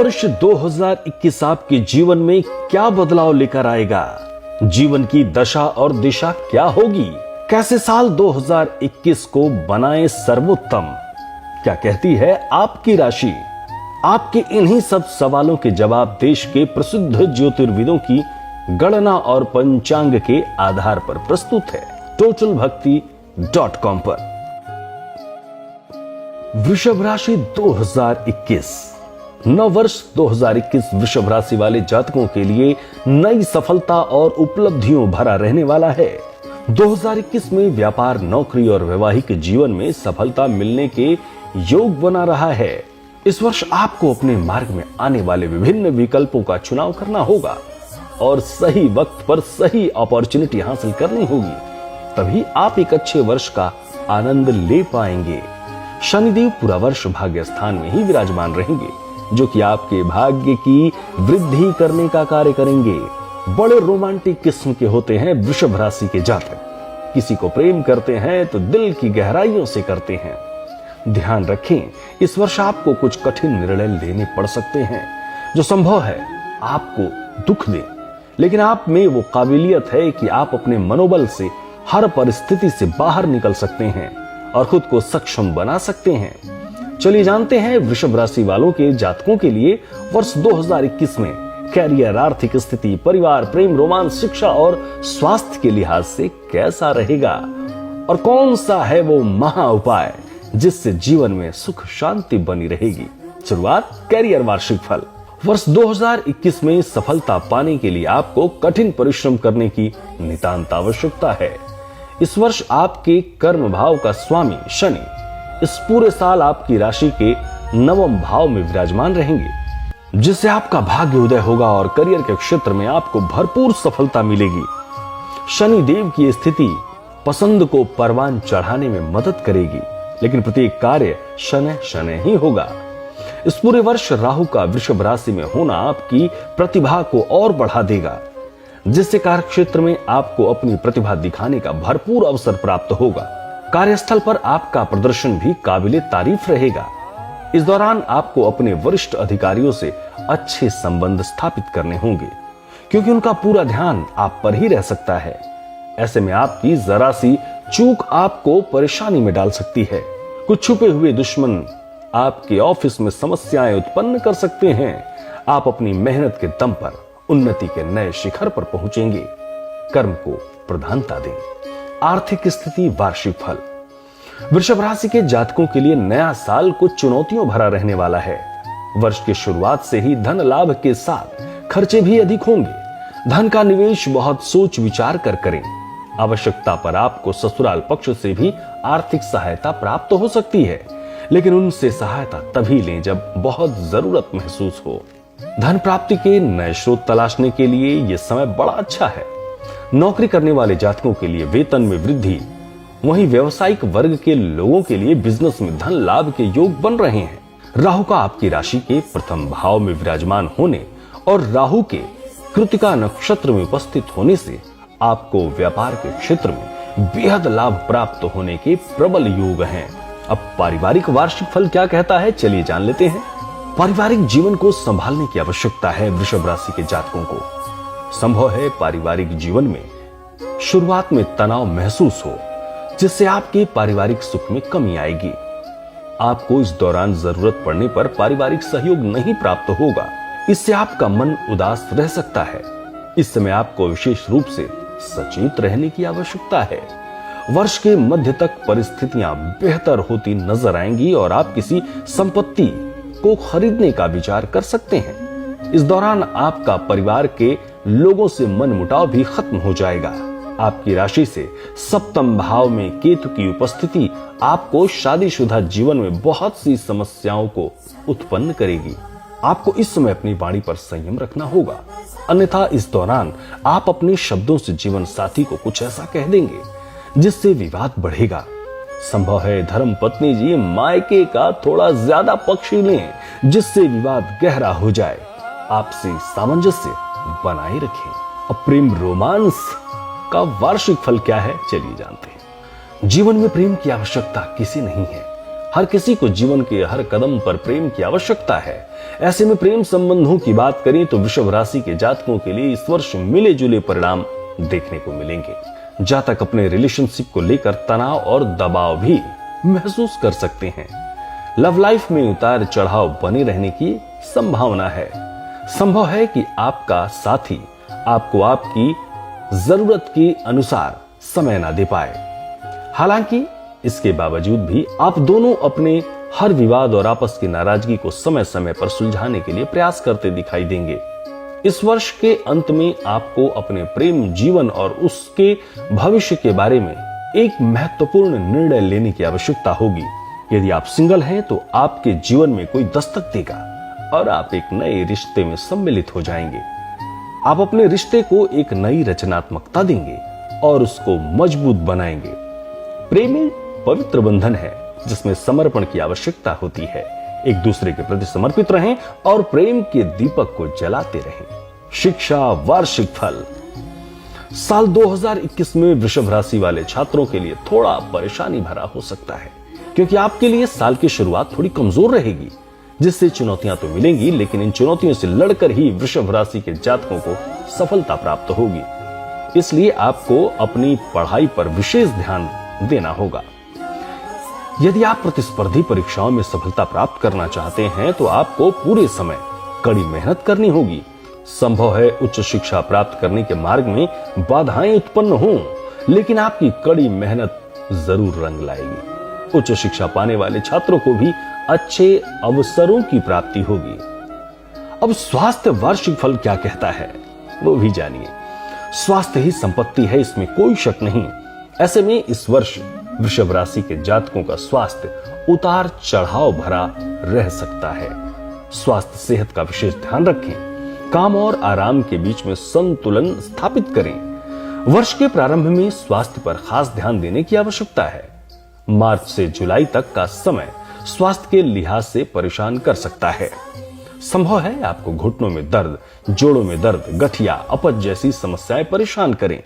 वर्ष 2021 आपके जीवन में क्या बदलाव लेकर आएगा? जीवन की दशा और दिशा क्या होगी? कैसे साल 2021 को बनाए सर्वोत्तम? क्या कहती है आपकी राशि? आपके इन्हीं सब सवालों के जवाब देश के प्रसिद्ध ज्योतिर्विदों की गणना और पंचांग के आधार पर प्रस्तुत है totalbhakti.com पर। वृषभ राशि 2021 नव वर्ष 2021 वृषभ राशि वाले जातकों के लिए नई सफलता और उपलब्धियों भरा रहने वाला है। 2021 में व्यापार, नौकरी और वैवाहिक जीवन में सफलता मिलने के योग बना रहा है। इस वर्ष आपको अपने मार्ग में आने वाले विभिन्न विकल्पों का चुनाव करना होगा और सही वक्त पर सही अपॉर्चुनिटी हासिल करनी होगी, तभी आप एक अच्छे वर्ष का आनंद ले पाएंगे। शनिदेव पूरा वर्ष भाग्य स्थान में ही विराजमान रहेंगे, जो कि आपके भाग्य की वृद्धि करने का कार्य करेंगे। बड़े रोमांटिक किस्म के होते हैं वृषभ राशि के जातक। किसी को प्रेम करते हैं तो दिल की गहराइयों से करते हैं। ध्यान रखें, इस वर्ष आपको कुछ कठिन निर्णय लेने पड़ सकते हैं, जो संभव है आपको दुख दें, लेकिन आप में वो काबिलियत है कि आप अपने मनोबल से हर परिस्थिति से बाहर निकल सकते हैं और खुद को सक्षम बना सकते हैं। चलिए जानते हैं वृषभ राशि वालों के जातकों के लिए वर्ष 2021 में कैरियर, आर्थिक स्थिति, परिवार, प्रेम, रोमांस, शिक्षा और स्वास्थ्य के लिहाज से कैसा रहेगा और कौन सा है वो महा उपाय जिससे जीवन में सुख शांति बनी रहेगी। शुरुआत कैरियर वार्षिक फल। वर्ष 2021 में सफलता पाने के लिए आपको कठिन परिश्रम करने की नितांत आवश्यकता है। इस वर्ष आपके कर्म भाव का स्वामी शनि इस पूरे साल आपकी राशि के नवम भाव में विराजमान रहेंगे, जिससे आपका भाग्य उदय होगा और करियर के क्षेत्र में आपको भरपूर सफलता मिलेगी। शनि देव की स्थिति पसंद को परवान चढ़ाने में मदद करेगी, लेकिन प्रत्येक कार्य शनै शनै ही होगा। इस पूरे वर्ष राहु का वृषभ राशि में होना आपकी प्रतिभा को और बढ़ा देगा, जिससे कार्य क्षेत्र में आपको अपनी प्रतिभा दिखाने का भरपूर अवसर प्राप्त होगा। कार्यस्थल पर आपका प्रदर्शन भी काबिले तारीफ रहेगा। इस दौरान आपको अपने वरिष्ठ अधिकारियों से अच्छे संबंध स्थापित करने होंगे, क्योंकि उनका पूरा ध्यान आप पर ही रह सकता है। ऐसे में आपकी जरा सी चूक आपको परेशानी में डाल सकती है। कुछ छुपे हुए दुश्मन आपके ऑफिस में समस्याएं उत्पन्न कर सकते हैं। आप अपनी मेहनत के दम पर उन्नति के नए शिखर पर पहुंचेंगे। कर्म को प्रधानता दें। आर्थिक स्थिति वार्षिक फल। वृषभ राशि के जातकों के लिए नया साल कुछ चुनौतियों भरा रहने वाला है। वर्ष की शुरुआत से ही धन लाभ के साथ खर्चे भी अधिक होंगे। धन का निवेश बहुत सोच विचार कर करें। आवश्यकता पर आपको ससुराल पक्ष से भी आर्थिक सहायता प्राप्त हो सकती है, लेकिन उनसे सहायता तभी लें जब बहुत जरूरत महसूस हो। धन प्राप्ति के नए स्रोत तलाशने के लिए यह समय बड़ा अच्छा है। नौकरी करने वाले जातकों के लिए वेतन में वृद्धि, वहीं व्यवसायिक वर्ग के लोगों के लिए बिजनेस में धन लाभ के योग बन रहे हैं। राहु का आपकी राशि के प्रथम भाव में विराजमान होने और राहु के कृतिका नक्षत्र में उपस्थित होने से आपको व्यापार के क्षेत्र में बेहद लाभ प्राप्त होने के प्रबल योग हैं। अब पारिवारिक वार्षिक फल क्या कहता है, चलिए जान लेते हैं। पारिवारिक जीवन को संभालने की आवश्यकता है वृषभ राशि के जातकों को। संभव है पारिवारिक जीवन में शुरुआत में तनाव महसूस हो, जिससे आपके पारिवारिक सुख में कमी आएगी। आपको इस दौरान जरूरत पड़ने पर पारिवारिक सहयोग नहीं प्राप्त होगा, इससे आपका मन उदास रह सकता है। इस समय आपको विशेष रूप से सचेत रहने की आवश्यकता है। वर्ष के मध्य तक परिस्थितियां बेहतर होती नजर आएंगी और आप किसी संपत्ति को खरीदने का विचार कर सकते हैं। इस दौरान आपका परिवार के लोगों से मनमुटाव भी खत्म हो जाएगा। आपकी राशि से सप्तम भाव में केतु की उपस्थिति आपको शादीशुदा जीवन में बहुत सी समस्याओं को उत्पन्न करेगी। आपको इस समय अपनी वाणी पर संयम रखना होगा, अन्यथा इस दौरान आप अपने शब्दों से जीवन साथी को कुछ ऐसा कह देंगे जिससे विवाद बढ़ेगा। संभव है धर्म पत्नी जी मायके का थोड़ा ज्यादा पक्ष लें, जिससे विवाद गहरा हो जाए। आपसी सामंजस्य बनाए रखें। अब प्रेम रोमांस का वार्षिक फल क्या है, चलिए जानते हैं। जीवन में प्रेम की आवश्यकता किसी नहीं है। हर किसी को जीवन के हर कदम पर प्रेम की आवश्यकता है। ऐसे में प्रेम संबंधों की बात करें तो वृषभ राशि के जातकों के लिए इस वर्ष मिले जुले परिणाम देखने को मिलेंगे। जातक अपने रिलेशनशिप को लेकर तनाव और दबाव भी महसूस कर सकते हैं। लव लाइफ में उतार चढ़ाव बने रहने की संभावना है। संभव है कि आपका साथी आपको आपकी जरूरत के अनुसार समय ना दे पाए। हालांकि इसके बावजूद भी आप दोनों अपने हर विवाद और आपस की नाराजगी को समय समय पर सुलझाने के लिए प्रयास करते दिखाई देंगे। इस वर्ष के अंत में आपको अपने प्रेम जीवन और उसके भविष्य के बारे में एक महत्वपूर्ण निर्णय लेने की आवश्यकता होगी। यदि आप सिंगल हैं तो आपके जीवन में कोई दस्तक देगा और आप एक नए रिश्ते में सम्मिलित हो जाएंगे। आप अपने रिश्ते को एक नई रचनात्मकता देंगे और उसको मजबूत बनाएंगे। प्रेम पवित्र बंधन है जिसमें समर्पण की आवश्यकता होती है। एक दूसरे के प्रति समर्पित रहें और प्रेम के दीपक को जलाते रहें। शिक्षा वार्षिक फल। साल 2021 में वृषभ राशि वाले छात्रों के लिए थोड़ा परेशानी भरा हो सकता है, क्योंकि आपके लिए साल की शुरुआत थोड़ी कमजोर रहेगी, जिससे चुनौतियां तो मिलेंगी, लेकिन इन चुनौतियों से लड़कर ही वृषभ राशि के जातकों को सफलता प्राप्त होगी। इसलिए आपको अपनी पढ़ाई पर विशेष ध्यान देना होगा। यदि आप प्रतिस्पर्धी परीक्षाओं में सफलता प्राप्त करना चाहते हैं तो आपको पूरे समय कड़ी मेहनत करनी होगी। संभव है उच्च शिक्षा प्राप्त करने के मार्ग में बाधाएं उत्पन्न हों, लेकिन आपकी कड़ी मेहनत जरूर रंग लाएगी। उच्च शिक्षा पाने वाले छात्रों को भी अच्छे अवसरों की प्राप्ति होगी। अब स्वास्थ्य वार्षिक फल क्या कहता है वो भी जानिए। स्वास्थ्य ही संपत्ति है, इसमें कोई शक नहीं। ऐसे में इस वर्ष वृषभ राशि के जातकों का स्वास्थ्य उतार चढ़ाव भरा रह सकता है। स्वास्थ्य सेहत का विशेष ध्यान रखें। काम और आराम के बीच में संतुलन स्थापित करें। वर्ष के प्रारंभ में स्वास्थ्य पर खास ध्यान देने की आवश्यकता है। मार्च से जुलाई तक का समय स्वास्थ्य के लिहाज से परेशान कर सकता है। संभव है आपको घुटनों में दर्द, जोड़ों में दर्द, गठिया, अपच जैसी समस्याएं परेशान करें।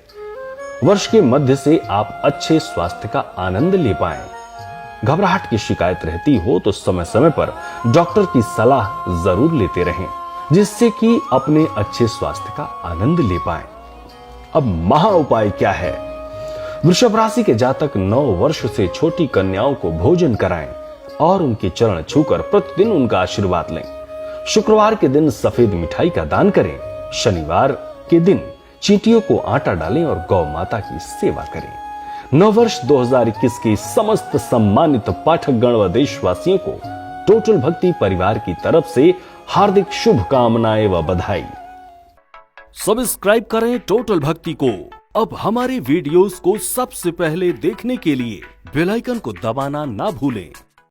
वर्ष के मध्य से आप अच्छे स्वास्थ्य का आनंद ले पाएं। घबराहट की शिकायत रहती हो तो समय समय पर डॉक्टर की सलाह जरूर लेते रहें, जिससे कि अपने अच्छे स्वास्थ्य का आनंद ले पाएं। अब महा उपाय क्या है? वृषभ राशि के जातक 9 वर्ष से छोटी कन्याओं को भोजन कराएं और उनके चरण छूकर प्रतिदिन उनका आशीर्वाद लें। शुक्रवार के दिन सफेद मिठाई का दान करें। शनिवार के दिन चींटियों को आटा डालें और गौ माता की सेवा करें। नववर्ष 2021 के समस्त सम्मानित पाठक गण व देशवासियों को टोटल भक्ति परिवार की तरफ से हार्दिक शुभकामनाएं व बधाई। सब्सक्राइब करें टोटल भक्ति को। अब हमारे वीडियोस को सबसे पहले देखने के लिए बेल आइकन को दबाना ना भूलें।